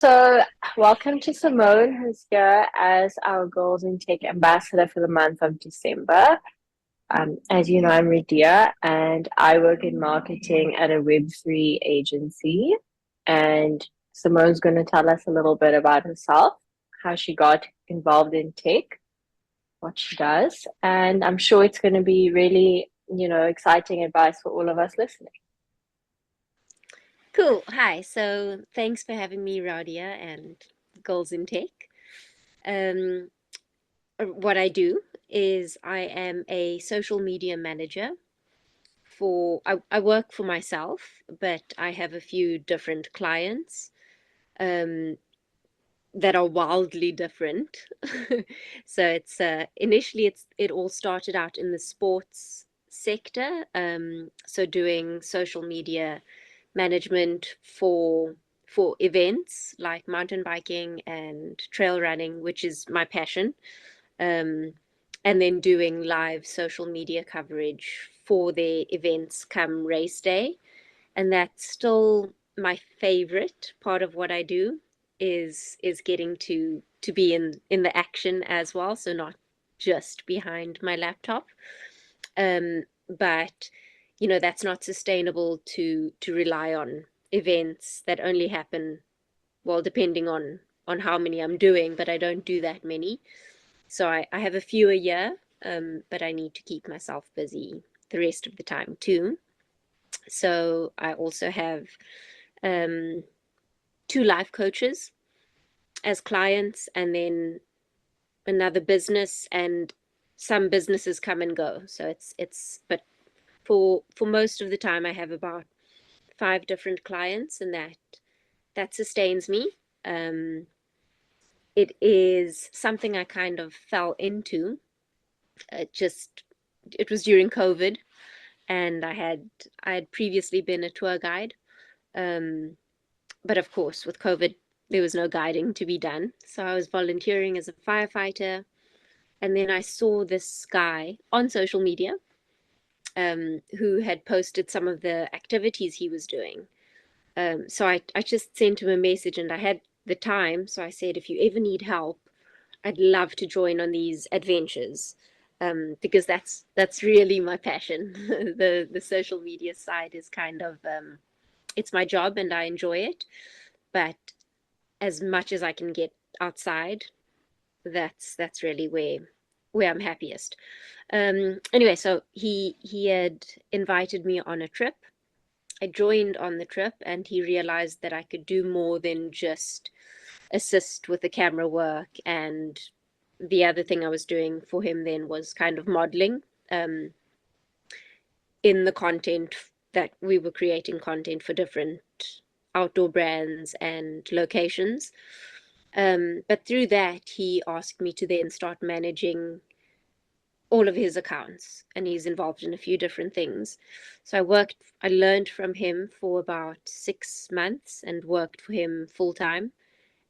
So, welcome to Simone, who's here as our Goals and Tech Ambassador for the month of December. As you know, I'm Radia and I work in marketing at a Web3 agency. And Simone's going to tell us a little bit about herself, how she got involved in tech, what she does. And I'm sure it's going to be really, exciting advice for all of us listening. Cool. Hi. So thanks for having me, Radia, and Goals in Tech. Um, what I do is I am a social media manager I work for myself, but I have a few different clients um, that are wildly different. So it's initially it all started out in the sports sector. So doing social media management for events like mountain biking and trail running, which is my passion, um, and then doing live social media coverage for their events come race day. And that's still my favorite part of what I do is getting to be in the action as well, so not just behind my laptop. But that's not sustainable to rely on events that only happen, well, depending on how many I'm doing, but I don't do that many. So I have a few a year, but I need to keep myself busy the rest of the time too. So I also have um, two life coaches as clients, and then another business, and some businesses come and go. So but for most of the time, I have about five different clients, and that sustains me. Um, it is something I kind of fell into. Just it was during COVID, and I had previously been a tour guide, um, but of course with COVID there was no guiding to be done. So I was volunteering as a firefighter, and then I saw this guy on social media who had posted some of the activities he was doing. So I just sent him a message, and I had the time. So I said, if you ever need help, I'd love to join on these adventures, because that's really my passion. The social media side is kind of it's my job and I enjoy it. But as much as I can get outside, that's really where I'm happiest. Anyway, so he had invited me on a trip. I joined on the trip, and he realized that I could do more than just assist with the camera work. And the other thing I was doing for him then was kind of modeling, um, in the content that we were creating content for different outdoor brands and locations. But through that, he asked me to then start managing all of his accounts, and he's involved in a few different things. So I learned from him for about 6 months and worked for him full time,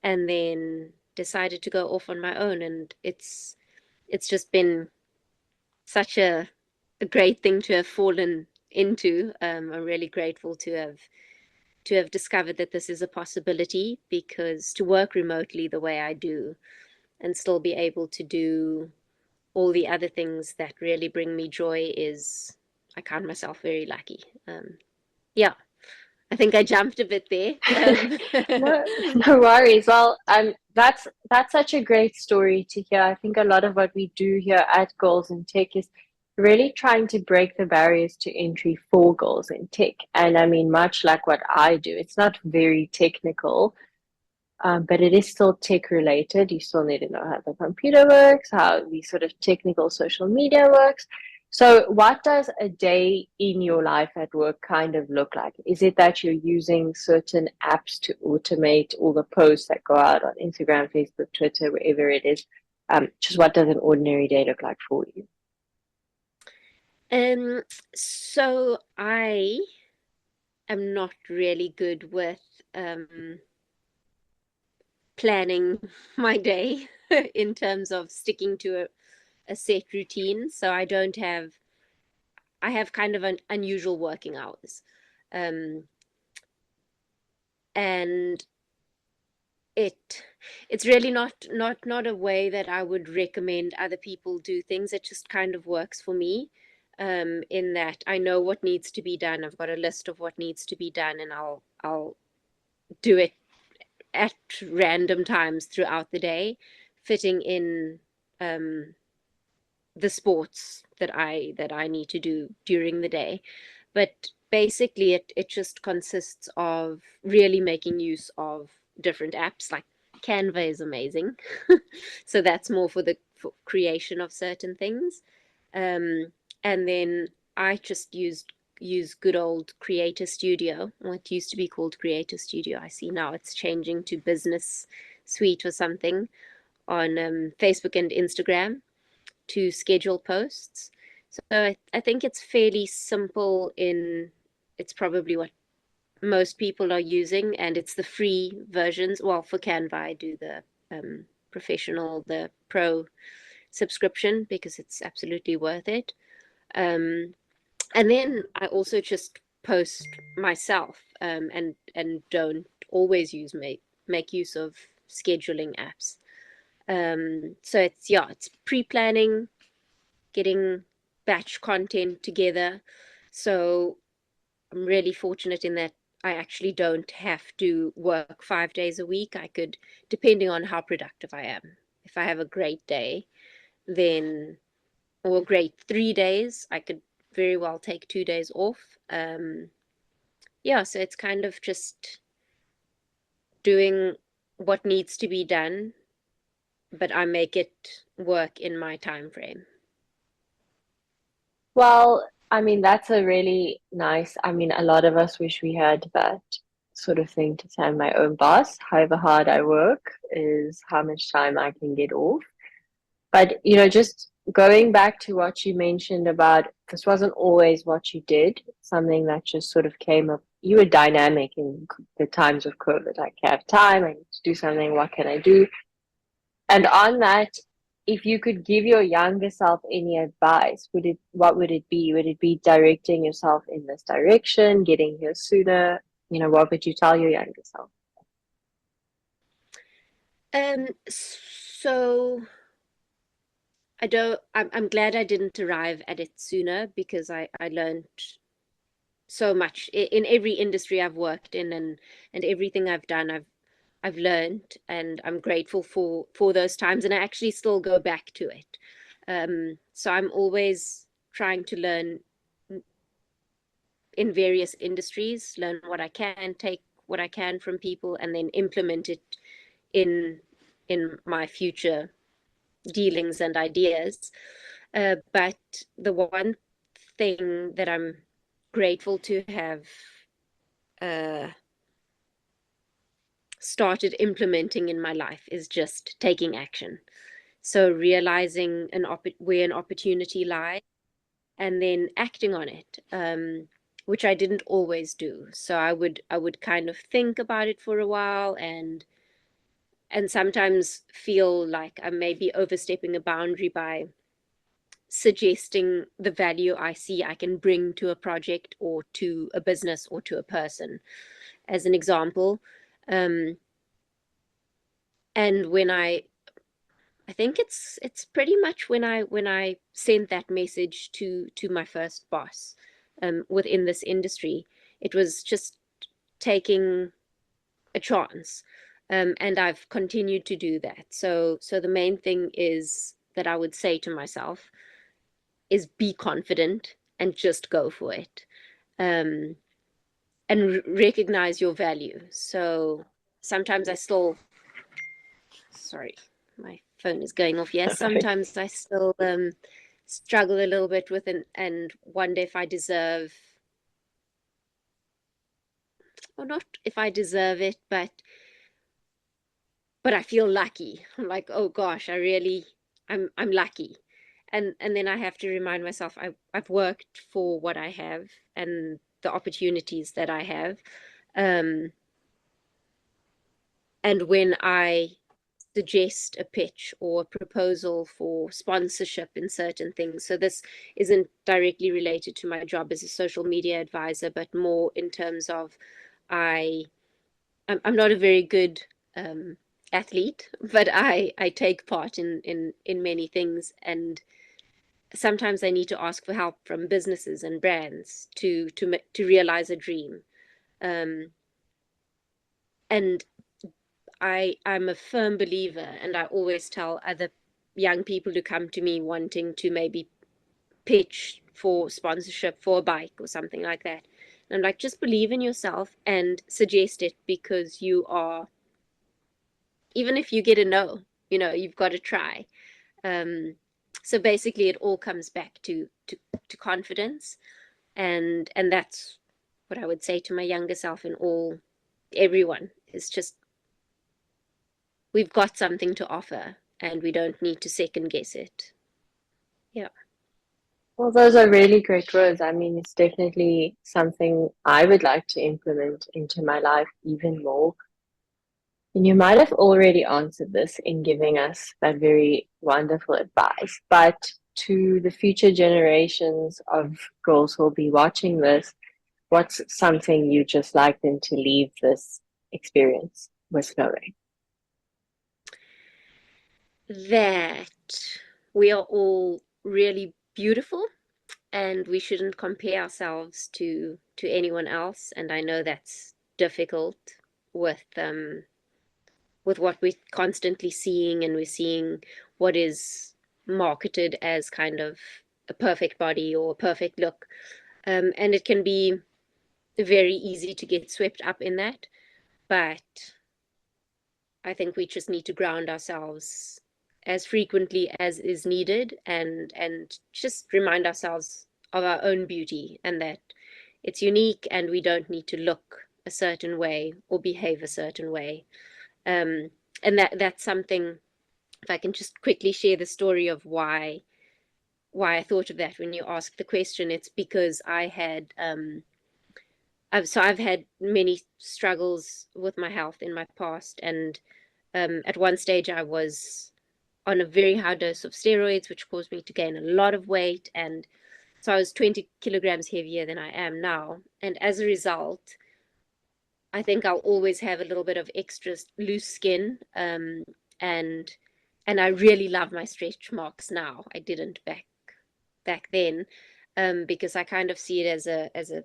and then decided to go off on my own. And it's just been such a great thing to have fallen into. I'm really grateful to have discovered that this is a possibility, because to work remotely the way I do and still be able to do all the other things that really bring me joy is, I count myself very lucky. Yeah, I think I jumped a bit there. No, no worries. Well, that's such a great story to hear. I think a lot of what we do here at Goals in Tech is really trying to break the barriers to entry for girls in tech. And I mean, much like what I do, it's not very technical, but it is still tech related. You still need to know how the computer works, how the sort of technical social media works. So, what does a day in your life at work kind of look like? Is it that you're using certain apps to automate all the posts that go out on Instagram, Facebook, Twitter, wherever it is? Just what does an ordinary day look like for you? um, so I am not really good with planning my day in terms of sticking to a set routine. So I have kind of an unusual working hours. Um, and it it's really not a way that I would recommend other people do things. It just kind of works for me, in that I know what needs to be done. I've got a list of what needs to be done, and I'll do it at random times throughout the day, fitting in um, the sports that I need to do during the day. But basically, it just consists of really making use of different apps. Like Canva is amazing, so that's more for the for creation of certain things. Um, and then I just use good old Creator Studio. Well, it used to be called Creator Studio. I see now it's changing to Business Suite or something on Facebook and Instagram to schedule posts. So I think it's fairly simple in it's probably what most people are using, and it's the free versions. Well, for Canva, I do the professional, the pro subscription because it's absolutely worth it. Um, and then I also just post myself, and don't always make use of scheduling apps. So it's pre-planning, getting batch content together. So I'm really fortunate in that I actually don't have to work 5 days a week. I could, depending on how productive I am. If I have a great day, then, or a great 3 days, I could very well take 2 days off. Yeah, so it's kind of just doing what needs to be done, but I make it work in my time frame. Well, I mean, that's a really nice, I mean, a lot of us wish we had that sort of thing to say I'm my own boss. However hard I work is how much time I can get off. But, just going back to what you mentioned about this wasn't always what you did, something that just sort of came up. You were dynamic in the times of COVID. Like, I have time, I need to do something, what can I do? And on that, if you could give your younger self any advice, what would it be? Would it be directing yourself in this direction, getting here sooner? What would you tell your younger self? So I'm glad I didn't arrive at it sooner because I learned so much in every industry I've worked in, and everything I've done. I've learned, and I'm grateful for those times, and I actually still go back to it. So I'm always trying to learn in various industries, learn what I can, take what I can from people, and then implement it in my future dealings and ideas. But the one thing that I'm grateful to have uh, started implementing in my life is just taking action. So realizing where an opportunity lies, and then acting on it, which I didn't always do. So I would kind of think about it for a while, and sometimes feel like I may be overstepping a boundary by suggesting the value I see I can bring to a project or to a business or to a person, as an example. Um, and when I think it's pretty much when I sent that message to my first boss, within this industry, it was just taking a chance, and I've continued to do that. So the main thing is that I would say to myself is be confident and just go for it, um, and recognize your value. So sometimes I still, sorry, my phone is going off. Yes, Right. sometimes I still struggle a little bit with and wonder if I deserve, or not if I deserve it, but I feel lucky. I'm like, oh gosh, I'm lucky. And then I have to remind myself I've worked for what I have and the opportunities that I have. Um, and when I suggest a pitch or a proposal for sponsorship in certain things, so this isn't directly related to my job as a social media advisor, but more in terms of I I'm not a very good athlete, but I take part in many things, and sometimes I need to ask for help from businesses and brands to realize a dream. Um, and I'm a firm believer, and I always tell other young people who come to me wanting to maybe pitch for sponsorship for a bike or something like that. And I'm like, just believe in yourself and suggest it, because you are, even if you get a no, you've got to try. Um, so basically, it all comes back to confidence, and that's what I would say to my younger self, and everyone is just, we've got something to offer, and we don't need to second guess it. Yeah. Well, those are really great words. I mean, it's definitely something I would like to implement into my life even more. And you might have already answered this in giving us that very wonderful advice, but to the future generations of girls who will be watching this, what's something you just like them to leave this experience with knowing? That we are all really beautiful, and we shouldn't compare ourselves to anyone else. And I know that's difficult with what we're constantly seeing, and we're seeing what is marketed as kind of a perfect body or a perfect look. And it can be very easy to get swept up in that. But I think we just need to ground ourselves as frequently as is needed, and just remind ourselves of our own beauty, and that it's unique, and we don't need to look a certain way or behave a certain way. Um, and that's something, if I can just quickly share the story of why I thought of that when you asked the question. It's because I've had many struggles with my health in my past, and at one stage I was on a very high dose of steroids, which caused me to gain a lot of weight, and so I was 20 kilograms heavier than I am now. And as a result, I think I'll always have a little bit of extra loose skin, and and I really love my stretch marks now. I didn't back then, because I kind of see it as a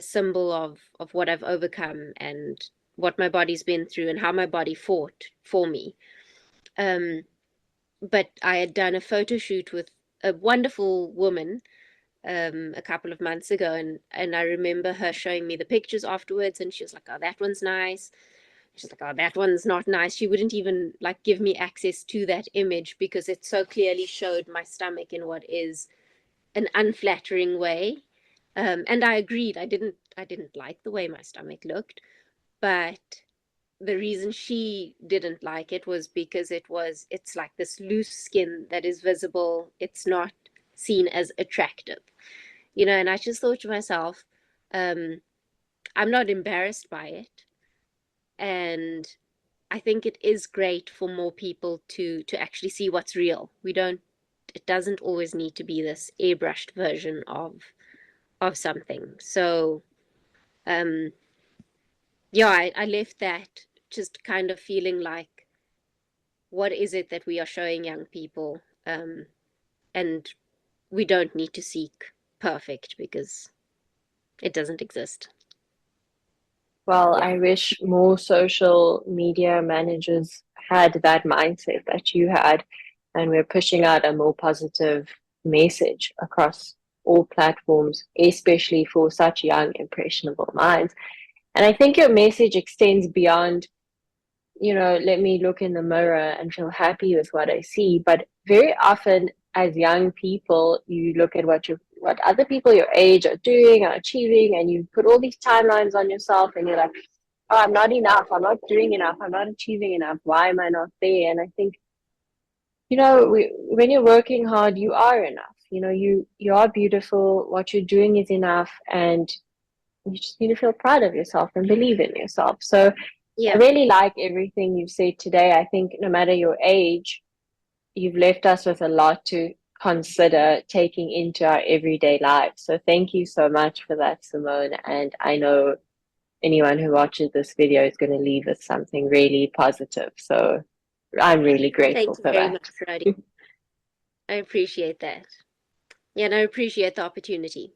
symbol of what I've overcome, and what my body's been through, and how my body fought for me. Um, but I had done a photo shoot with a wonderful woman a couple of months ago, and I remember her showing me the pictures afterwards, and she was like, "Oh, that one's nice." She's like, "Oh, that one's not nice." She wouldn't even like give me access to that image, because it so clearly showed my stomach in what is an unflattering way. And I agreed. I didn't like the way my stomach looked, but the reason she didn't like it was because it's like this loose skin that is visible. It's not seen as attractive, and I just thought to myself, um, I'm not embarrassed by it. And I think it is great for more people to actually see what's real. It doesn't always need to be this airbrushed version of something. So um yeah, I left that just kind of feeling like, what is it that we are showing young people? And we don't need to seek perfect, because it doesn't exist. Well, Yeah. I wish more social media managers had that mindset that you had, and we're pushing out a more positive message across all platforms, especially for such young, impressionable minds. And I think your message extends beyond, let me look in the mirror and feel happy with what I see. But very often, as young people, you look at what other people your age are doing, are achieving, and you put all these timelines on yourself, and you're like, oh, I'm not enough, I'm not doing enough, I'm not achieving enough. Why am I not there? And I think, when you're working hard, you are enough. You are beautiful. What you're doing is enough, and you just need to feel proud of yourself and believe in yourself. So I Yeah. really like everything you've said today. I think no matter your age, you've left us with a lot to consider taking into our everyday lives. So thank you so much for that, Simone. And I know anyone who watches this video is going to leave with something really positive. So I'm really grateful Thank you for very that. much, Rowdy. I appreciate that. Yeah, and I appreciate the opportunity.